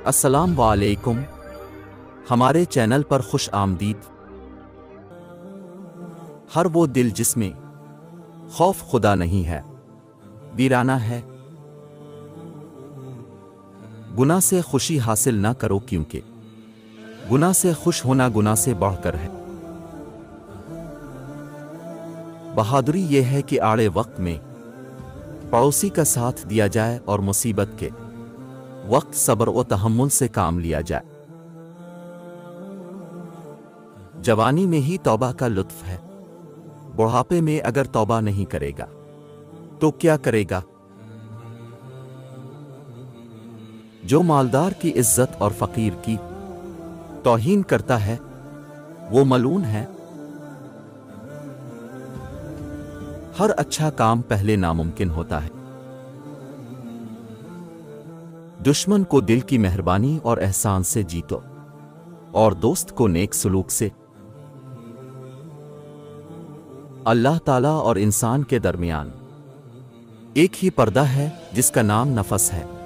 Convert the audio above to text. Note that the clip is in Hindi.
अस्सलाम वालेकुम। हमारे चैनल पर खुश आमदीद। हर वो दिल जिसमें खौफ खुदा नहीं है वीराना है। गुनाह से खुशी हासिल ना करो, क्योंकि गुनाह से खुश होना गुनाह से बढ़कर है। बहादुरी यह है कि आड़े वक्त में पड़ोसी का साथ दिया जाए और मुसीबत के वक्त सब्र व तहम्मुल से काम लिया जाए। जवानी में ही तौबा का लुत्फ है, बुढ़ापे में अगर तौबा नहीं करेगा तो क्या करेगा। जो मालदार की इज्जत और फकीर की तौहीन करता है वो मलून है। हर अच्छा काम पहले नामुमकिन होता है। दुश्मन को दिल की मेहरबानी और एहसान से जीतो और दोस्त को नेक सलूक से। अल्लाह ताला और इंसान के दरमियान एक ही पर्दा है जिसका नाम नफस है।